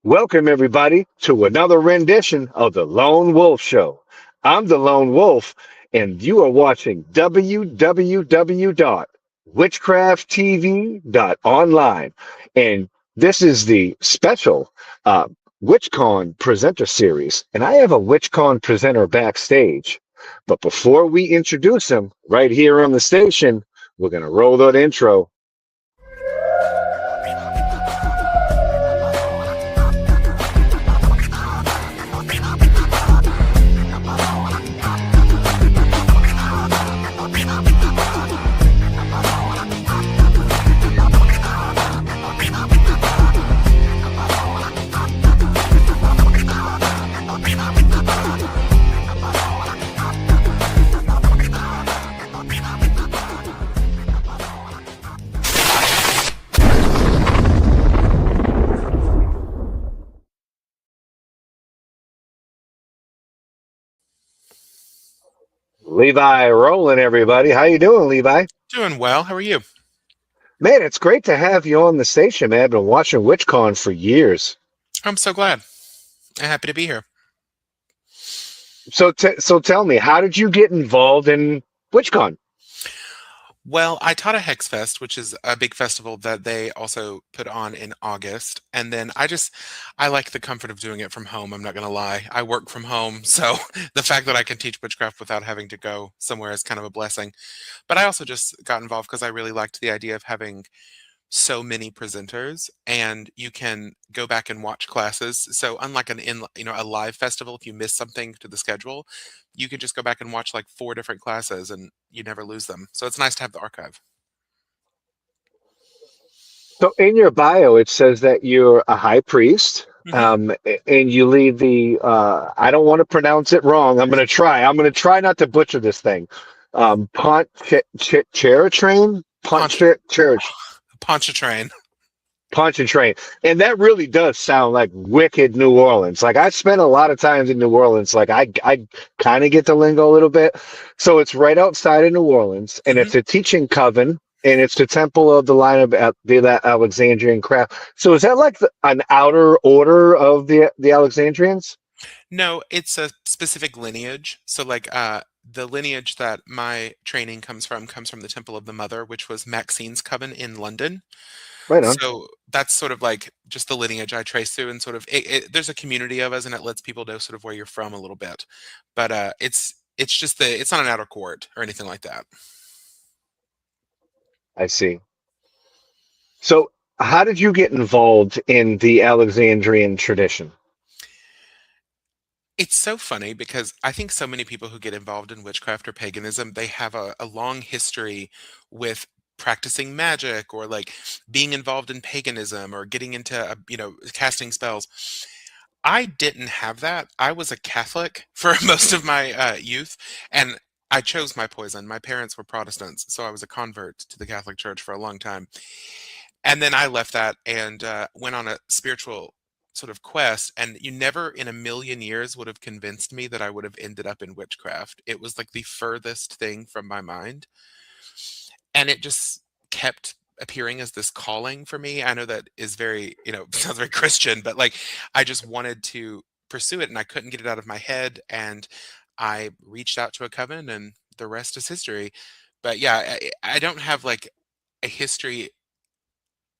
Welcome, everybody, to another rendition of The Lone Wolf Show. I'm the Lone Wolf, and you are watching www.witchcrafttv.online. And this is the special WitchCon presenter series. And I have a WitchCon presenter backstage. But before we introduce him right here on the station, we're going to roll that intro. Levi, Rowland, everybody. How you doing, Levi? Doing well. How are you? Man, it's great to have you on the station, man. I've been watching WitchCon for years. I'm so glad. I'm happy to be here. So tell me, how did you get involved in WitchCon? Well, I taught a Hex Fest, which is a big festival that they also put on in August. And then I like the comfort of doing it from home. I'm not going to lie. I work from home. So the fact that I can teach witchcraft without having to go somewhere is kind of a blessing. But I also just got involved because I really liked the idea of having so many presenters and you can go back and watch classes. So unlike a live festival, if you miss something to the schedule, you can just go back and watch like 4 different classes and you never lose them. So it's nice to have the archive. So in your bio, it says that you're a high priest, hmm and you lead the. I don't want to pronounce it wrong. I'm going to try. I'm going to try not to butcher this thing. Pontchartrain, Poncha, Pontchartrain. Pontchartrain, and that really does sound like wicked New Orleans. Like I spent a lot of times in New Orleans. Like I kind of get the lingo a little bit. So it's right outside of New Orleans, and hmm it's a teaching coven, and it's the temple of the line of the Alexandrian craft. So is that like an outer order of the Alexandrians? No, it's a specific lineage. So like the lineage that my training comes from the Temple of the Mother, which was Maxine's coven in London. Right on. So that's sort of like just the lineage I trace through, and sort of there's a community of us, and it lets people know sort of where you're from a little bit. But it's just it's not an outer court or anything like that. I see. So how did you get involved in the Alexandrian tradition? It's so funny because I think so many people who get involved in witchcraft or paganism, they have a long history with practicing magic or like being involved in paganism or getting into casting spells. I didn't have that. I was a Catholic for most of my youth, and I chose my poison. My parents were Protestants, so I was a convert to the Catholic Church for a long time. And then I left that and went on a spiritual sort of quest. And you never in a million years would have convinced me that I would have ended up in witchcraft. It was like the furthest thing from my mind. And it just kept appearing as this calling for me. I know that is very, sounds very Christian, but like I just wanted to pursue it and I couldn't get it out of my head. And I reached out to a coven and the rest is history. But yeah, I don't have like a history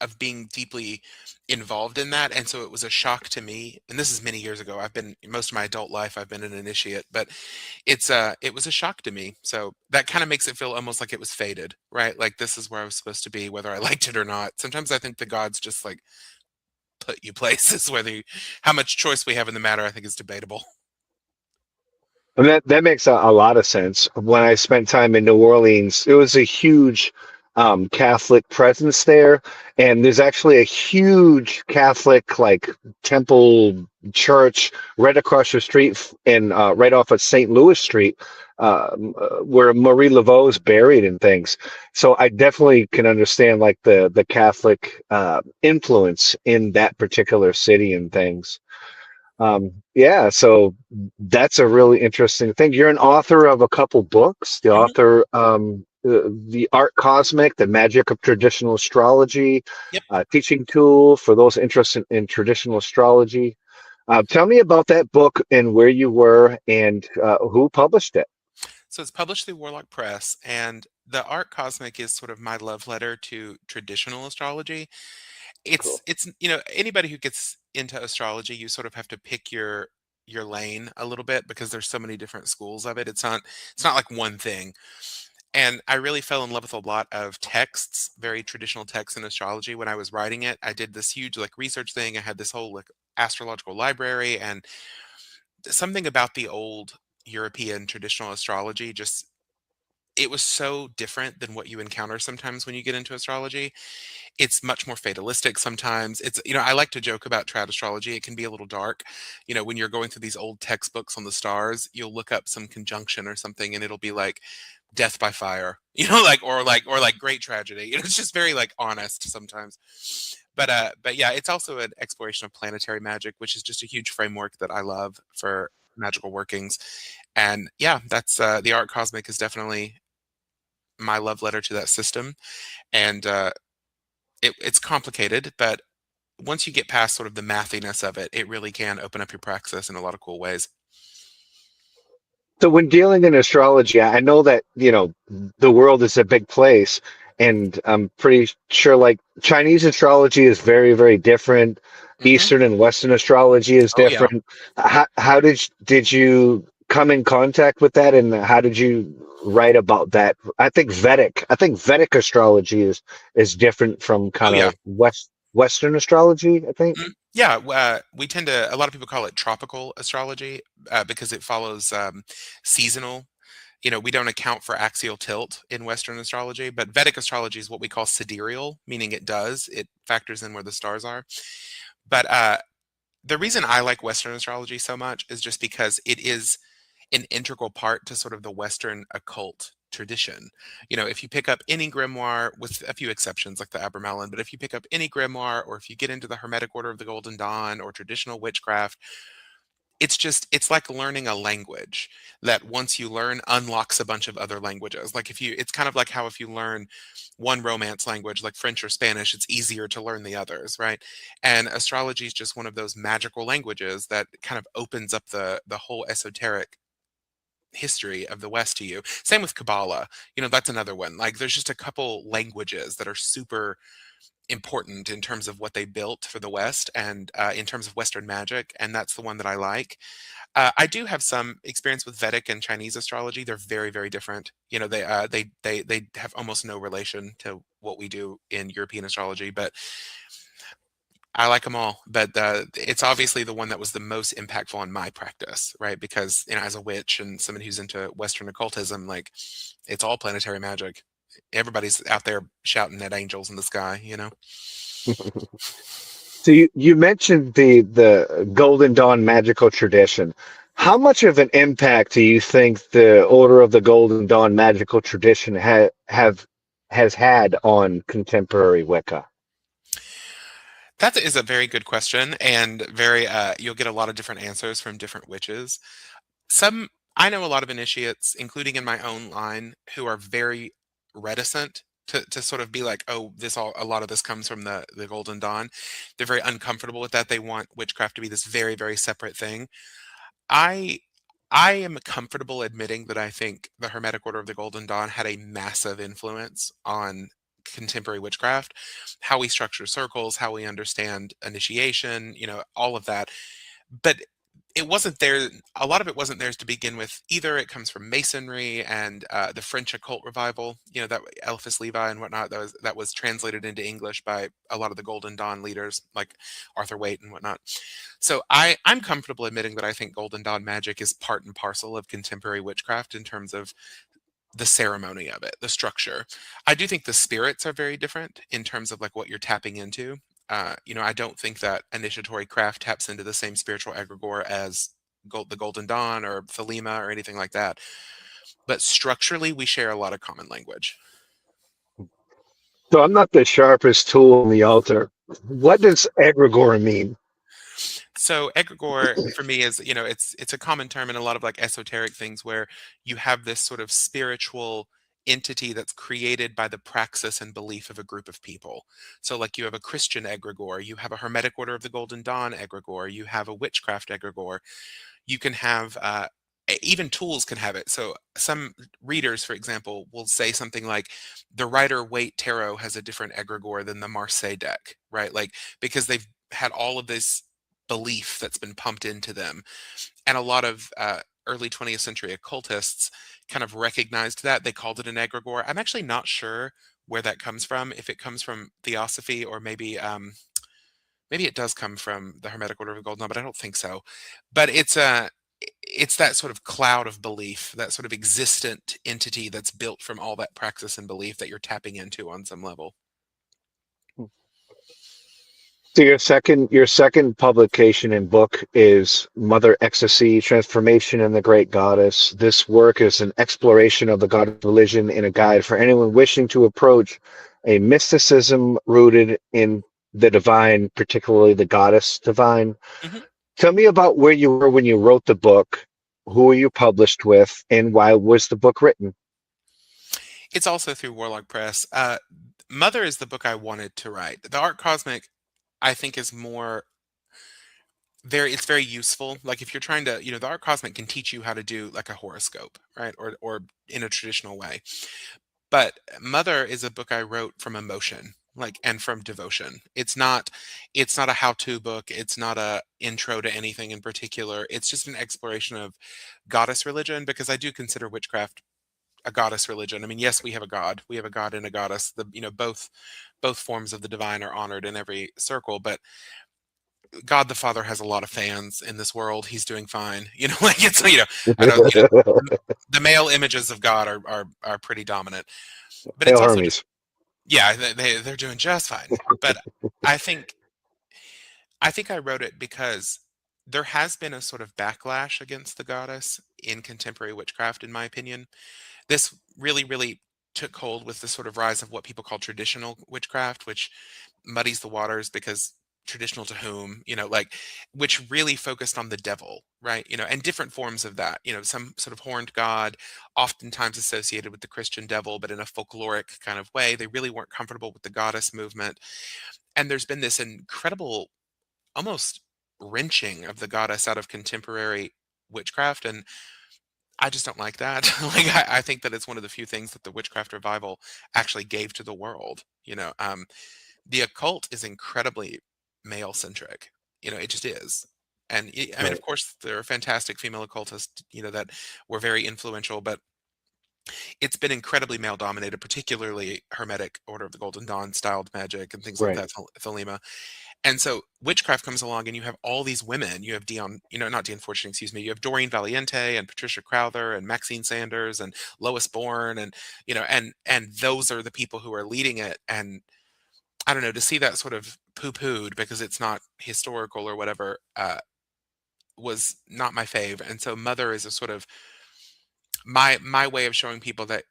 of being deeply involved in that, and so it was a shock to me, and this is many years ago. I've been most of my adult life I've been an initiate, but it was a shock to me. So that kind of makes it feel almost like it was fated, right? Like this is where I was supposed to be, whether I liked it or not. Sometimes I think the gods just like put you places, how much choice we have in the matter, I think is debatable. And that makes a lot of sense. When I spent time in New Orleans, it was a huge Catholic presence there, and there's actually a huge Catholic like temple church right across the street and right off of St. Louis Street, where Marie Laveau is buried and things. So I definitely can understand like the Catholic influence in that particular city and things. Yeah, so that's a really interesting thing. You're an author of a couple books. The Mhm. author the art cosmic, the magic of traditional astrology, Yep. teaching tool for those interested in traditional astrology. Tell me about that book and where you were and who published it. So it's published through Warlock Press, and the Art Cosmic is sort of my love letter to traditional astrology. Cool. It's anybody who gets into astrology, you sort of have to pick your lane a little bit because there's so many different schools of it. It's not like one thing. And I really fell in love with a lot of texts, very traditional texts in astrology when I was writing it. I did this huge like research thing. I had this whole like astrological library, and something about the old European traditional astrology just it was so different than what you encounter sometimes when you get into astrology. It's much more fatalistic sometimes. I like to joke about trad astrology. It can be a little dark. When you're going through these old textbooks on the stars, you'll look up some conjunction or something and it'll be like death by fire, like great tragedy. It's just very like honest sometimes. But yeah, it's also an exploration of planetary magic, which is just a huge framework that I love for magical workings. And yeah, that's the art cosmic is definitely my love letter to that system. And it's complicated, but once you get past sort of the mathiness of it, it really can open up your praxis in a lot of cool ways. So when dealing in astrology, I know that, the world is a big place, and I'm pretty sure like Chinese astrology is very, very different. Hmm. Eastern and Western astrology is Oh yeah. different. How did you come in contact with that, and how did you write about that? I think Vedic astrology is different from Oh kind yeah. of Western astrology, I think. Yeah, we tend to. A lot of people call it tropical astrology because it follows seasonal. We don't account for axial tilt in Western astrology, but Vedic astrology is what we call sidereal, meaning it factors in where the stars are. But the reason I like Western astrology so much is just because it is an integral part to sort of the Western occult tradition. If you pick up any grimoire, with a few exceptions like the Abramelin, but if you pick up any grimoire, or if you get into the Hermetic Order of the Golden Dawn or traditional witchcraft, it's like learning a language that once you learn unlocks a bunch of other languages. Like it's kind of like how if you learn one romance language like French or Spanish, it's easier to learn the others, right? And astrology is just one of those magical languages that kind of opens up the whole esoteric history of the West to you. Same with Kabbalah. That's another one. Like there's just a couple languages that are super important in terms of what they built for the West and in terms of Western magic, and that's the one that I like. I do have some experience with Vedic and Chinese astrology. They're very, very different. They have almost no relation to what we do in European astrology, but I like them all. But it's obviously the one that was the most impactful on my practice, right? Because as a witch and somebody who's into Western occultism, like it's all planetary magic. Everybody's out there shouting at angels in the sky. So you mentioned the Golden Dawn magical tradition. How much of an impact do you think the Order of the Golden Dawn magical tradition has had on contemporary Wicca? That is a very good question, and very you'll get a lot of different answers from different witches. Some I know a lot of initiates, including in my own line, who are very reticent to sort of be like, oh, a lot of this comes from the Golden Dawn. They're very uncomfortable with that. They want witchcraft to be this very, very separate thing. I I am comfortable admitting that I think the Hermetic Order of the Golden Dawn had a massive influence on contemporary witchcraft, how we structure circles, how we understand initiation, all of that. But it wasn't there. A lot of it wasn't theirs to begin with either. It comes from Masonry and the French occult revival. That Eliphas Levi and whatnot. That was translated into English by a lot of the Golden Dawn leaders like Arthur Waite and whatnot. So I'm comfortable admitting that I think Golden Dawn magic is part and parcel of contemporary witchcraft in terms of the ceremony of it, the structure. I do think the spirits are very different in terms of like what you're tapping into. I don't think that initiatory craft taps into the same spiritual egregore as the Golden Dawn or Thelema or anything like that. But structurally, we share a lot of common language. So I'm not the sharpest tool on the altar. What does egregore mean? So egregore for me is, it's a common term in a lot of like esoteric things where you have this sort of spiritual entity that's created by the praxis and belief of a group of people. So, like, you have a Christian egregore, you have a Hermetic Order of the Golden Dawn egregore, you have a witchcraft egregore, you can have even tools can have it. So some readers, for example, will say something like the Rider Waite Tarot has a different egregore than the Marseille deck, right? Like, because they've had all of this belief that's been pumped into them. And a lot of early 20th century occultists kind of recognized that. They called it an egregore. I'm actually not sure where that comes from, if it comes from Theosophy or maybe it does come from the Hermetic Order of the Golden Dawn, but I don't think so. But it's that sort of cloud of belief, that sort of existent entity that's built from all that praxis and belief that you're tapping into on some level. So your second publication and book is Mother Ecstasy: Transformation and the Great Goddess. This work is an exploration of the goddess religion and a guide for anyone wishing to approach a mysticism rooted in the divine, particularly the goddess divine. Mhm. Tell me about where you were when you wrote the book, who were you published with, and why was the book written? It's also through Warlock Press. Mother is the book I wanted to write. The Art Cosmic, I think, is more it's very useful. Like, if you're trying to, the Art Cosmic can teach you how to do like a horoscope, right? Or in a traditional way. But Mother is a book I wrote from emotion, like, and from devotion. It's not a how-to book. It's not a intro to anything in particular. It's just an exploration of goddess religion, because I do consider witchcraft a goddess religion. I mean, yes, we have a god. We have a god and a goddess. Both forms of the divine are honored in every circle, but God the Father has a lot of fans in this world. He's doing fine. Like, it's, I don't, the male images of God are pretty dominant, but it's Hail also just, Hermes. yeah, they're doing just fine. But I think I wrote it because there has been a sort of backlash against the goddess in contemporary witchcraft, in my opinion. This really, really took hold with the sort of rise of what people call traditional witchcraft, which muddies the waters, because traditional to whom, like, which really focused on the devil, right? And different forms of that, some sort of horned god, oftentimes associated with the Christian devil, but in a folkloric kind of way. They really weren't comfortable with the goddess movement. And there's been this incredible, almost wrenching of the goddess out of contemporary witchcraft. And I just don't like that. Like, I think that it's one of the few things that the witchcraft revival actually gave to the world. The occult is incredibly male centric. It just is. And I mean, of Right. course, there are fantastic female occultists, that were very influential, but it's been incredibly male dominated, particularly Hermetic Order of the Golden Dawn styled magic and things like Right. that, Thelema. And so witchcraft comes along, and you have all these women. You have not Dion Fortune, excuse me. You have Doreen Valiente and Patricia Crowther and Maxine Sanders and Lois Bourne, and those are the people who are leading it. And I don't know, to see that sort of poo-pooed because it's not historical or whatever, was not my fave. And so Mother is a sort of my way of showing people that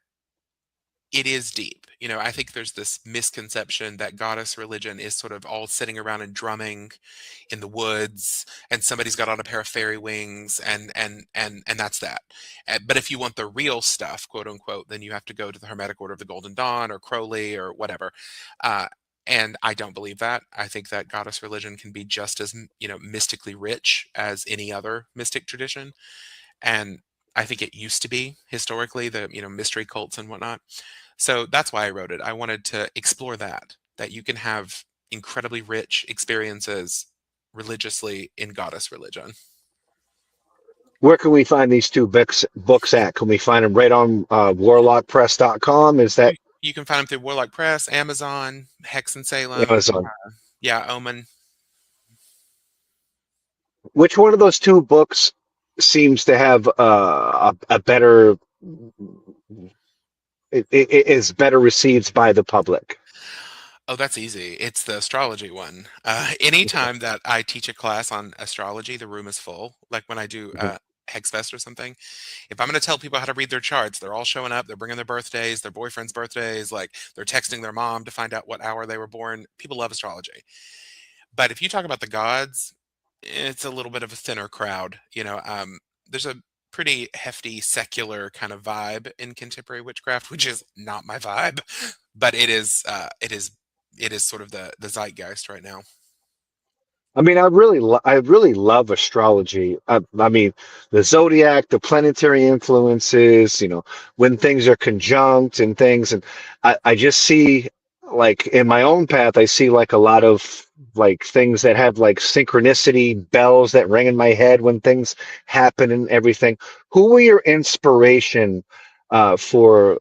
it is deep. I think there's this misconception that goddess religion is sort of all sitting around and drumming in the woods, and somebody's got on a pair of fairy wings, and that's that. But if you want the real stuff, quote unquote, then you have to go to the Hermetic Order of the Golden Dawn or Crowley or whatever. Uh, and I don't believe that. I think that goddess religion can be just as, mystically rich as any other mystic tradition. And I think it used to be historically, the, mystery cults and whatnot. So that's why I wrote it. I wanted to explore that you can have incredibly rich experiences religiously in goddess religion. Where can we find these two books at? Can we find them right on warlockpress.com? Is that You can find them through Warlock Press, Amazon, Hex and Salem, Amazon? yeah, Omen. Which one of those two books seems to have a better it is better received by the public? Oh, that's easy. It's the astrology one. Anytime that I teach a class on astrology, the room is full. Like when I do Hexfest or something, if I'm going to tell people how to read their charts, they're all showing up. They're bringing their birthdays, their boyfriend's birthdays. Like, they're texting their mom to find out what hour they were born. People love astrology. But if you talk about the gods, it's a little bit of a thinner crowd. There's a pretty hefty secular kind of vibe in contemporary witchcraft, which is not my vibe, but it is sort of the zeitgeist right now. I mean, I really love astrology. I mean, the zodiac, the planetary influences, when things are conjunct and things, and I just see, like, in my own path, I see like a lot of like things that have like synchronicity bells that ring in my head when things happen and everything. Who were your inspiration for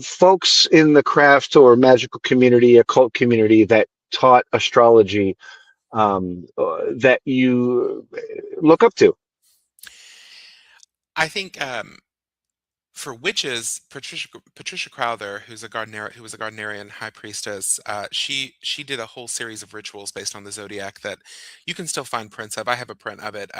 folks in the craft or magical community, occult community that taught astrology? That you look up to. I think for witches, Patricia Crowther, who was a Gardnerian high priestess, she did a whole series of rituals based on the zodiac that you can still find prints of. I have a print of it.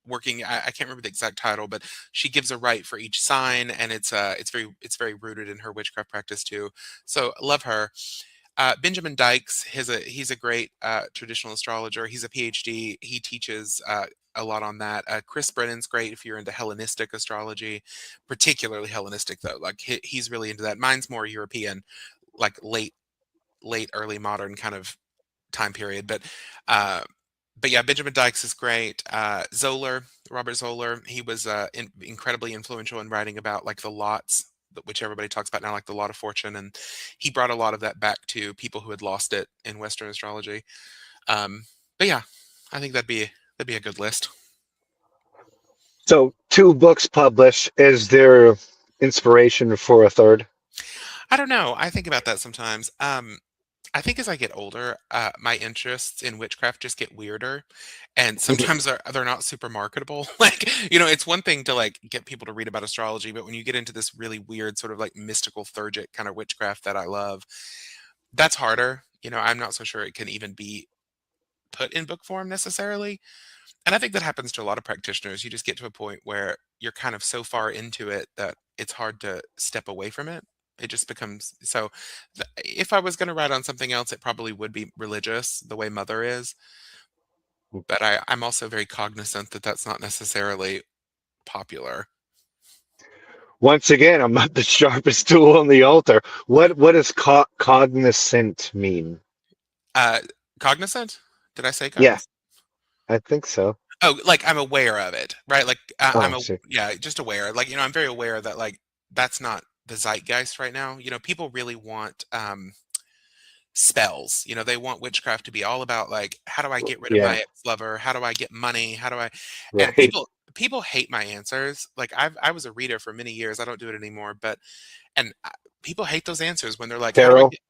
Working, I can't remember the exact title, but she gives a rite for each sign, and it's very rooted in her witchcraft practice too. So love her. Benjamin Dykes, he's a great traditional astrologer. He's a PhD. He teaches a lot on that. Chris Brennan's great if you're into Hellenistic astrology, particularly Hellenistic though. Like he's really into that. Mine's more European, like late early modern kind of time period. Uh, but yeah, Benjamin Dykes is great. Robert Zoller, he was incredibly influential in writing about like the lots, which everybody talks about now, like the lot of fortune, and he brought a lot of that back to people who had lost it in Western astrology. But yeah, I think that'd be a good list. So, two books published. Is there inspiration for a third? I don't know. I think about that sometimes. I think as I get older, my interests in witchcraft just get weirder, and sometimes they're not super marketable. Like, it's one thing to like get people to read about astrology, but when you get into this really weird sort of like mystical, theurgic kind of witchcraft that I love, that's harder. I'm not so sure it can even be put in book form necessarily. And I think that happens to a lot of practitioners. You just get to a point where you're kind of so far into it that it's hard to step away from it. It just becomes so. If I was going to write on something else, it probably would be religious, the way Mother is. But I'm also very cognizant that that's not necessarily popular. Once again, I'm not the sharpest tool on the altar. What does cognizant mean? Uh, Cognizant? Did I say Yeah, cognizant? I think so. Oh, like I'm aware of it, right? Like Oh, I see. yeah, just aware. Like I'm very aware that like that's not the zeitgeist right now. People really want spells. They want witchcraft to be all about like how do I get rid of my Yeah, ex-lover? How do I get money? How do I and right. people hate my answers. Like I was a reader for many years. I don't do it anymore, but and people hate those answers when they're like, how do I Tarot, get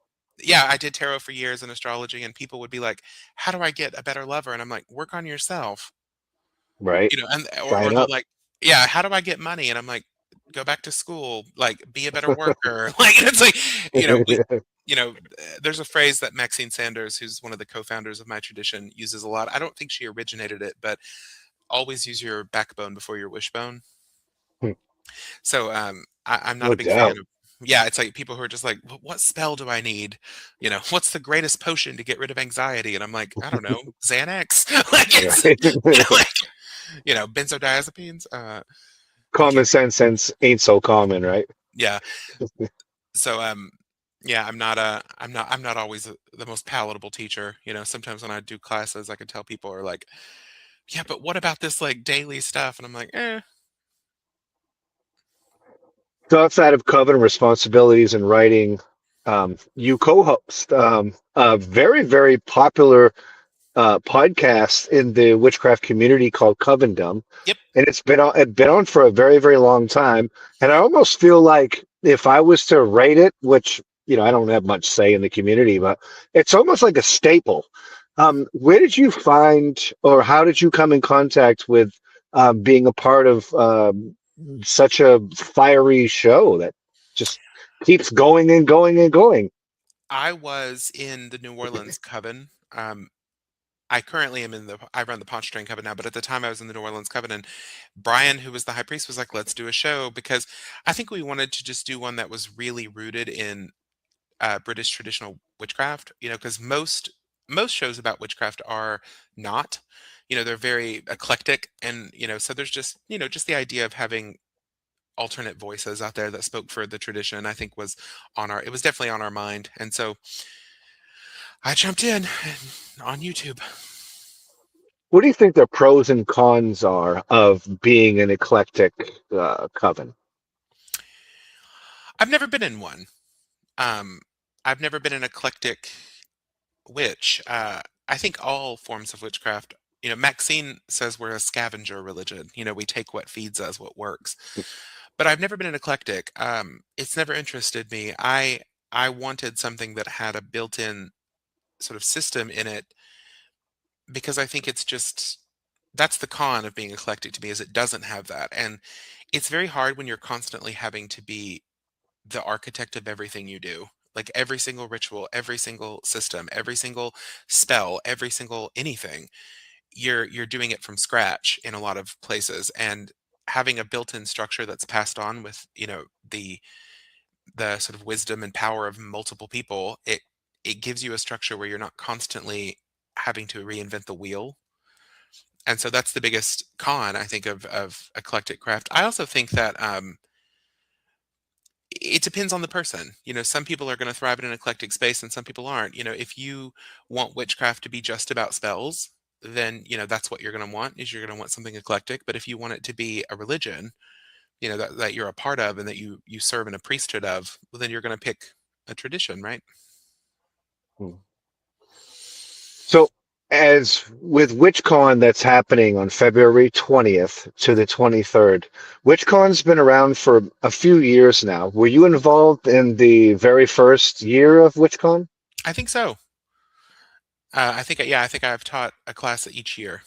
yeah, I did tarot for years in astrology and people would be like, how do I get a better lover? And I'm like, work on yourself. right? And or Sign they're up. like, yeah, how do I get money? And I'm like, go back to school, like be a better worker. Like it's like, we there's a phrase that Maxine Sanders, who's one of the co-founders of my tradition, uses a lot. I don't think she originated it, but always use your backbone before your wishbone. So I'm not No a big fan doubt. of yeah, it's like people who are just like, What spell do I need? What's the greatest potion to get rid of anxiety?" And I'm like, "I don't know, Xanax." Like it's Right. like benzodiazepines. I Common can't. sense ain't so common, right? Yeah. So yeah, I'm not always the most palatable teacher. Sometimes when I do classes, I can tell people are like, "Yeah, but what about this like daily stuff?" And I'm like, "Eh, So outside of covenant responsibilities and writing, you co-host a very, very popular podcast in the witchcraft community called Covendom, yep." and it's been on for a very, very long time. And I almost feel like if I was to rate it, which I don't have much say in the community, but it's almost like a staple. Where did you find, or how did you come in contact with being a part of such a fiery show that just keeps going and going and going? I was in the New Orleans coven. I currently am I run the Pontchartrain Coven now, but at the time I was in the New Orleans Coven, and Brian, who was the high priest, was like, "Let's do a show," because I think we wanted to just do one that was really rooted in British traditional witchcraft. Because most shows about witchcraft are not. they're very eclectic, and so there's just just the idea of having alternate voices out there that spoke for the tradition. I think was it was definitely on our mind, and so I jumped in on YouTube. What do you think the pros and cons are of being an eclectic coven? I've never been in one. Um, I've never been an eclectic witch. I think all forms of witchcraft. Maxine says we're a scavenger religion. We take what feeds us, what works. But I've never been an eclectic. It's never interested me. I wanted something that had a built-in sort of system in it because I think it's just that's the con of being eclectic to me is it doesn't have that. And it's very hard when you're constantly having to be the architect of everything you do. Like every single ritual, every single system, every single spell, every single anything, you're doing it from scratch in a lot of places. And having a built-in structure that's passed on with, the sort of wisdom and power of multiple people, it gives you a structure where you're not constantly having to reinvent the wheel. And so that's the biggest con, I think, of eclectic craft. I also think that it depends on the person. Some people are going to thrive in an eclectic space and some people aren't. If you want witchcraft to be just about spells, then, that's what you're going to want is you're going to want something eclectic. But if you want it to be a religion, that you're a part of and that you serve in a priesthood of, well, then you're going to pick a tradition, right? Hmm. So, as with WitchCon that's happening on February 20th to the 23rd, WitchCon's been around for a few years now. Were you involved in the very first year of WitchCon? I think so. I think I've taught a class each year.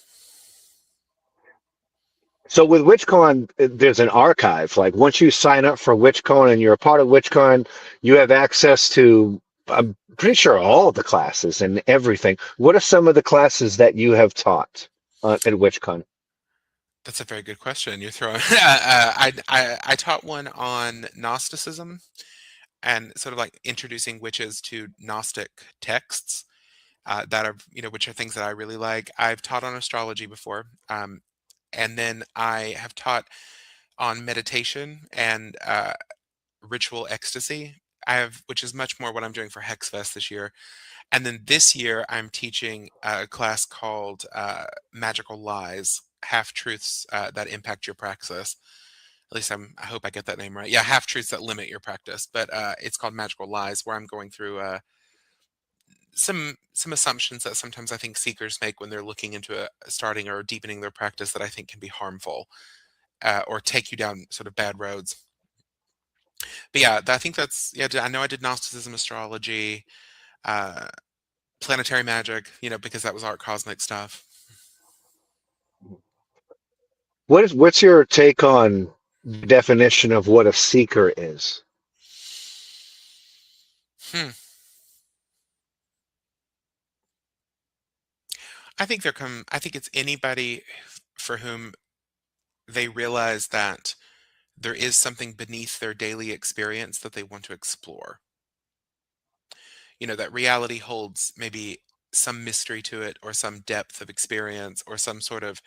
So with WitchCon, there's an archive. Like once you sign up for WitchCon and you're a part of WitchCon, you have access to, I'm pretty sure, all the classes and everything. What are some of the classes that you have taught at WitchCon? That's a very good question. You're throwing. I taught one on Gnosticism and sort of like introducing witches to Gnostic texts that are which are things that I really like. I've taught on astrology before, and then I have taught on meditation and ritual ecstasy. Which is much more what I'm doing for Hexfest this year. And then this year, I'm teaching a class called Magical Lies, Half Truths that Impact Your Praxis. At least I hope I get that name right. Yeah, Half Truths that Limit Your Practice. But it's called Magical Lies, where I'm going through some assumptions that sometimes I think seekers make when they're looking into starting or deepening their practice that I think can be harmful or take you down sort of bad roads. But yeah, I think that's I know I did Gnosticism, astrology, uh, planetary magic, because that was art cosmic stuff. What's your take on the definition of what a seeker is? Hmm. I think it's anybody for whom they realize that there is something beneath their daily experience that they want to explore. That reality holds maybe some mystery to it or some depth of experience or some sort of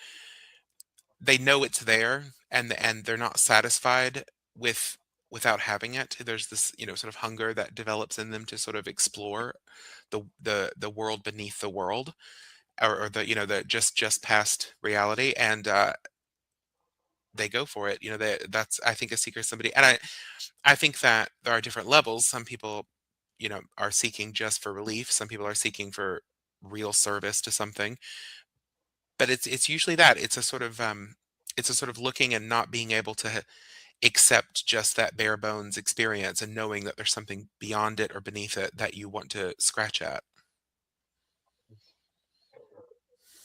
they know it's there and they're not satisfied with without having it. There's this, sort of hunger that develops in them to sort of explore the world beneath the world or the the just past reality and they go for it. That's I think a seeker is somebody and I think that there are different levels. Some people, are seeking just for relief. Some people are seeking for real service to something. But it's usually that. It's a sort of looking and not being able to accept just that bare bones experience and knowing that there's something beyond it or beneath it that you want to scratch at.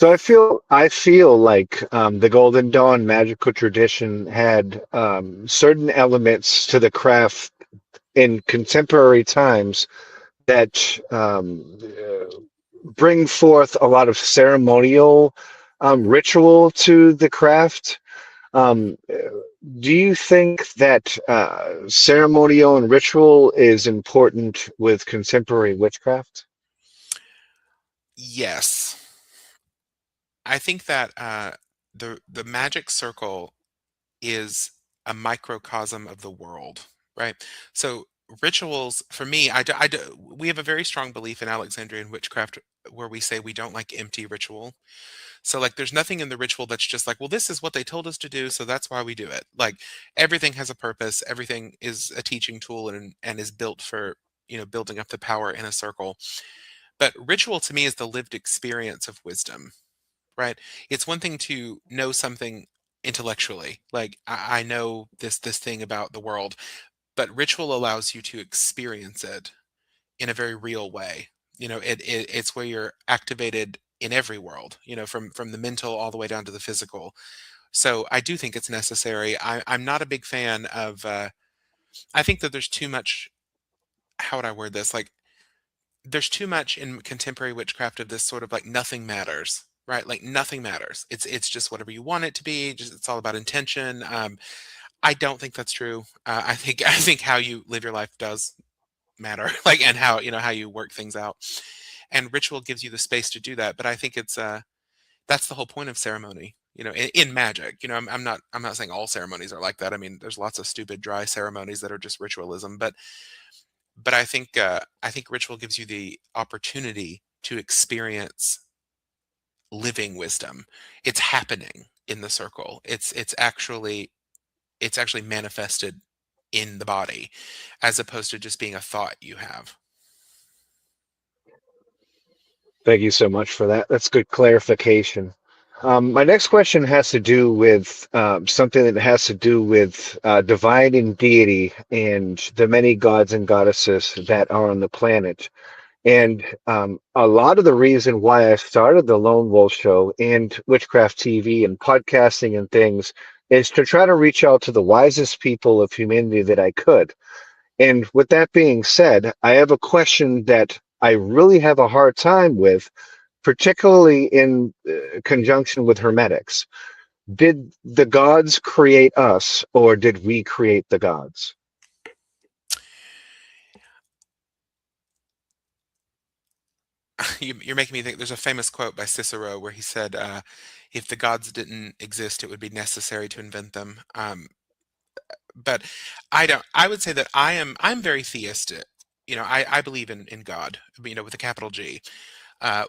So I feel like the Golden Dawn magical tradition had certain elements to the craft in contemporary times that bring forth a lot of ceremonial ritual to the craft. Um, uh, do you think that ceremonial and ritual is important with contemporary witchcraft? Yes. I think that the magic circle is a microcosm of the world, right? So rituals, for me, we have a very strong belief in Alexandrian witchcraft where we say we don't like empty ritual. So like there's nothing in the ritual that's just like, well, this is what they told us to do, so that's why we do it. Like everything has a purpose, everything is a teaching tool and is built for, building up the power in a circle. But ritual to me is the lived experience of wisdom, right? It's one thing to know something intellectually, like I know this thing about the world, but ritual allows you to experience it in a very real way. It's where you're activated in every world, from the mental all the way down to the physical. So I do think it's necessary. I'm not a big fan of. I think that there's too much. How would I word this? Like there's too much in contemporary witchcraft of this sort of like nothing matters, right? Like nothing matters. It's just whatever you want it to be. Just it's all about intention. I don't think that's true. I think how you live your life does matter, like and how you work things out. And ritual gives you the space to do that. But I think it's that's the whole point of ceremony. In magic. I'm not saying all ceremonies are like that. I mean, there's lots of stupid, dry ceremonies that are just ritualism, but I think ritual gives you the opportunity to experience living wisdom. It's happening in the circle. It's actually manifested in the body, as opposed to just being a thought you have. Thank you so much for that. That's good clarification. My next question has to do with something that has to do with divine and deity and the many gods and goddesses that are on the planet. And a lot of the reason why I started the Lone Wolf Show and Witchcraft TV and podcasting and things is to try to reach out to the wisest people of humanity that I could. And with that being said, I have a question that I really have a hard time with, particularly in conjunction with Hermetics. Did the gods create us, or did we create the gods? You're making me think. There's a famous quote by Cicero where he said, "If the gods didn't exist, it would be necessary to invent them." But I don't. I would say that I'm very theistic. I believe in God. With a capital G.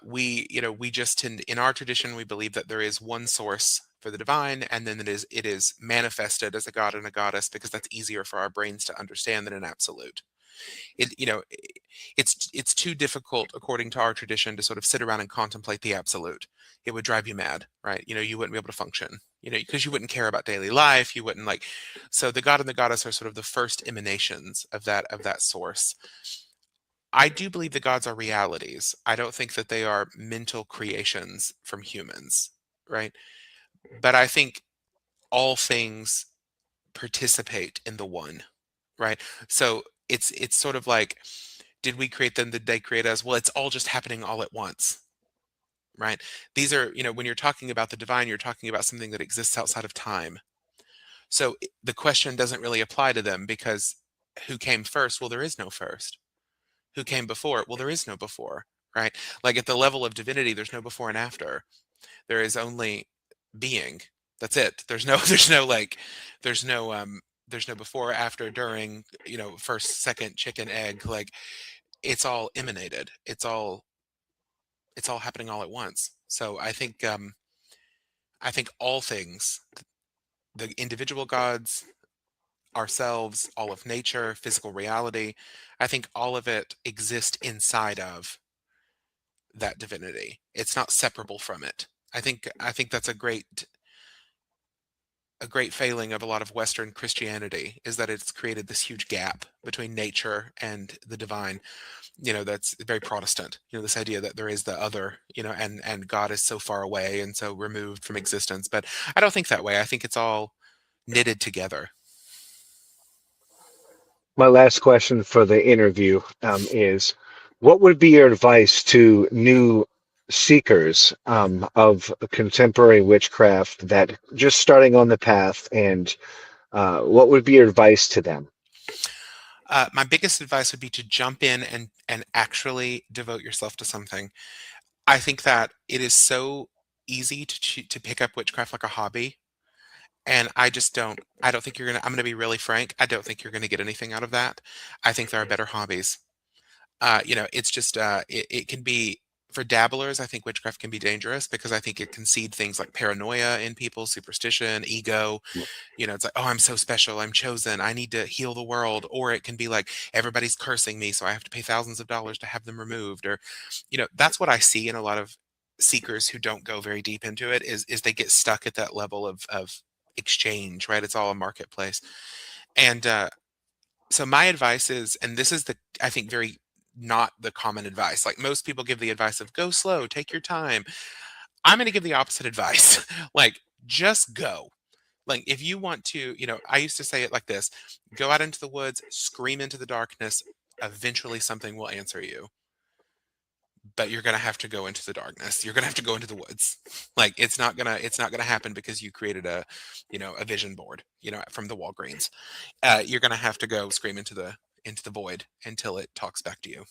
We just in our tradition we believe that there is one source for the divine, and then it is manifested as a god and a goddess because that's easier for our brains to understand than an absolute. It's too difficult according to our tradition to sort of sit around and contemplate the absolute. It would drive you mad, right? You wouldn't be able to function, because you wouldn't care about daily life. You wouldn't like. So the god and the goddess are sort of the first emanations of that source. I do believe the gods are realities. I don't think that they are mental creations from humans, right? But I think all things participate in the one, right? So it's sort of like, did we create them? Did they create us? Well, it's all just happening all at once, right? These are, when you're talking about the divine, you're talking about something that exists outside of time. So the question doesn't really apply to them because who came first? Well, there is no first. Who came before? Well, there is no before, right? Like at the level of divinity, there's no before and after. There is only being. That's it. There's no there's no there's no before, after, during, first, second, chicken, egg. Like it's all emanated. It's all happening all at once. So I think all things, the individual gods, ourselves, all of nature, physical reality, I think all of it exists inside of that divinity. It's not separable from it. I think that's a great failing of a lot of Western Christianity is that it's created this huge gap between nature and the divine. That's very Protestant. This idea that there is the other, and God is so far away and so removed from existence. But I don't think that way. I think it's all knitted together. My last question for the interview is, what would be your advice to new seekers of contemporary witchcraft that just starting on the path, and what would be your advice to them? My biggest advice would be to jump in and actually devote yourself to something. I think that it is so. easy to pick up witchcraft like a hobby. And I don't think I'm going to be really frank. I don't think you're going to get anything out of that. I think there are better hobbies. It's just, it can be, for dabblers, I think witchcraft can be dangerous because I think it can seed things like paranoia in people, superstition, ego. It's like, oh, I'm so special, I'm chosen, I need to heal the world. Or it can be like, everybody's cursing me, so I have to pay thousands of dollars to have them removed. Or, that's what I see in a lot of seekers who don't go very deep into it, is they get stuck at that level of exchange, right? It's all a marketplace. And so my advice is, and this is I think, very not the common advice. Like, most people give the advice of go slow, take your time. I'm going to give the opposite advice. Like, just go. Like, if you want to, I used to say it like this: go out into the woods, scream into the darkness. Eventually something will answer you. But you're going to have to go into the darkness. You're going to have to go into the woods. Like, it's not going to happen because you created a vision board, from the Walgreens. You're going to have to go scream into the void until it talks back to you.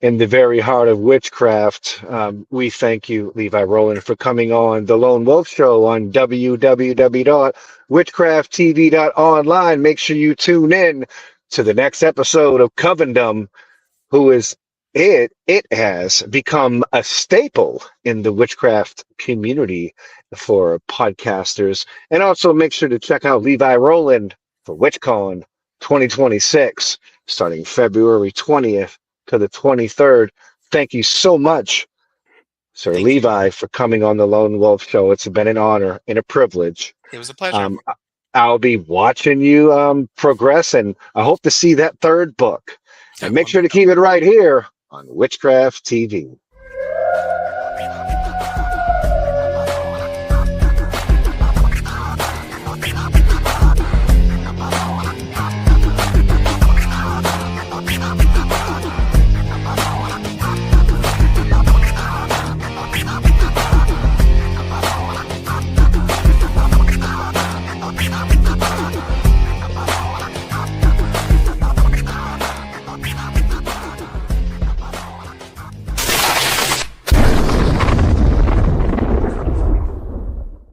In the very heart of witchcraft, we thank you, Levi Rowland, for coming on the Lone Wolf Show on www.witchcrafttv.online. Make sure you tune in to the next episode of Covendom, who is it has become a staple in the witchcraft community for podcasters. And also make sure to check out Levi Rowland for WitchCon 2026, starting February 20th to the 23rd. Thank you so much, Sir Thank you. Levi, for coming on the Lone Wolf Show. It's been an honor and a privilege. It was a pleasure. I'll be watching you progress, and I hope to see that third book. And make sure to keep it right here on Witchcraft TV.